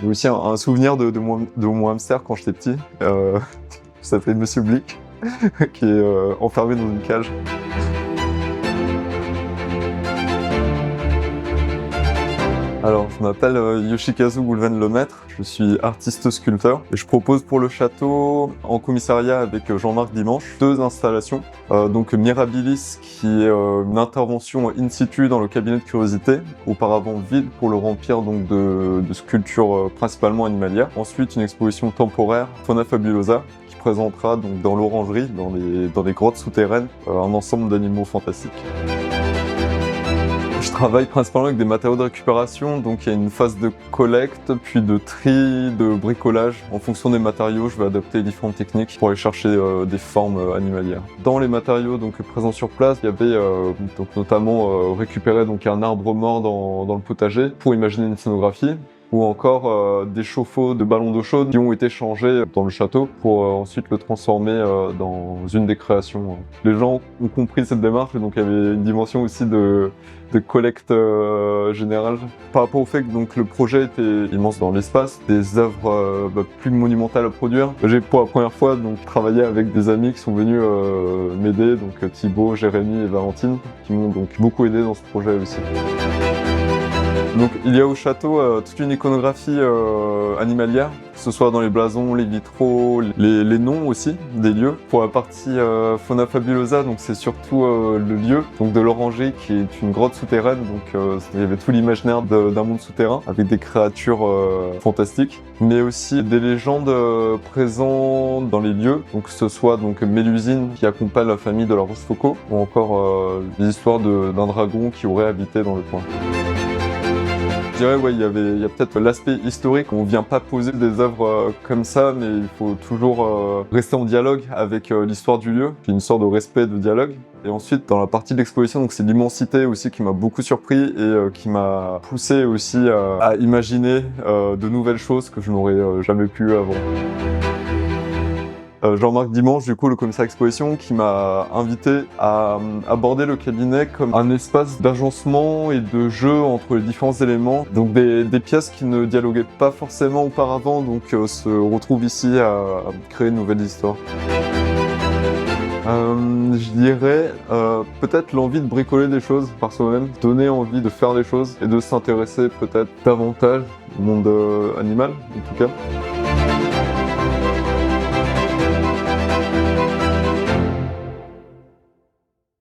J'ai aussi un souvenir de mon hamster quand j'étais petit. Il s'appelait Monsieur Blick, qui est enfermé dans une cage. Alors, je m'appelle Yoshikazu Goulven-Lemaître, je suis artiste sculpteur et je propose pour le château, en commissariat avec Jean-Marc Dimanche, 2 installations. Donc Mirabilis, qui est une intervention in situ dans le cabinet de curiosité, auparavant vide pour le remplir donc de sculptures principalement animalières. Ensuite, une exposition temporaire, Fauna Fabulosa, qui présentera donc dans l'orangerie, dans des grottes souterraines, un ensemble d'animaux fantastiques. Je travaille principalement avec des matériaux de récupération, donc il y a une phase de collecte, puis de tri, de bricolage. En fonction des matériaux, je vais adapter différentes techniques pour aller chercher des formes animalières. Dans les matériaux donc présents sur place, il y avait donc notamment récupéré donc un arbre mort dans le potager pour imaginer une scénographie, ou encore des chauffe-eau de ballons d'eau chaude qui ont été changés dans le château pour ensuite le transformer dans une des créations. Les gens ont compris cette démarche, et donc il y avait une dimension aussi de collecte générale. Par rapport au fait que donc, le projet était immense dans l'espace, des œuvres plus monumentales à produire, j'ai pour la première fois donc, travaillé avec des amis qui sont venus m'aider, donc Thibaut, Jérémy et Valentine, qui m'ont donc beaucoup aidé dans ce projet aussi. Donc il y a au château toute une iconographie animalière, que ce soit dans les blasons, les vitraux, les noms aussi des lieux. Pour la partie Fauna Fabulosa, donc c'est surtout le lieu donc de l'orangerie qui est une grotte souterraine. Donc il y avait tout l'imaginaire d'un monde souterrain avec des créatures fantastiques, mais aussi des légendes présentes dans les lieux. Donc que ce soit donc Mélusine qui accompagne la famille de la Rochefoucauld, ou encore des histoires d'un dragon qui aurait habité dans le coin. Je dirais, ouais, il y a peut-être l'aspect historique. On vient pas poser des œuvres comme ça, mais il faut toujours rester en dialogue avec l'histoire du lieu. Puis une sorte de respect de dialogue. Et ensuite, dans la partie de l'exposition, donc c'est l'immensité aussi qui m'a beaucoup surpris et qui m'a poussé aussi à imaginer de nouvelles choses que je n'aurais jamais pu avant. Jean-Marc Dimanche, du coup, le commissaire exposition, qui m'a invité à aborder le cabinet comme un espace d'agencement et de jeu entre les différents éléments. Donc des pièces qui ne dialoguaient pas forcément auparavant, donc se retrouvent ici à créer une nouvelle histoire. Je dirais peut-être l'envie de bricoler des choses par soi-même, donner envie de faire des choses et de s'intéresser peut-être davantage au monde animal, en tout cas.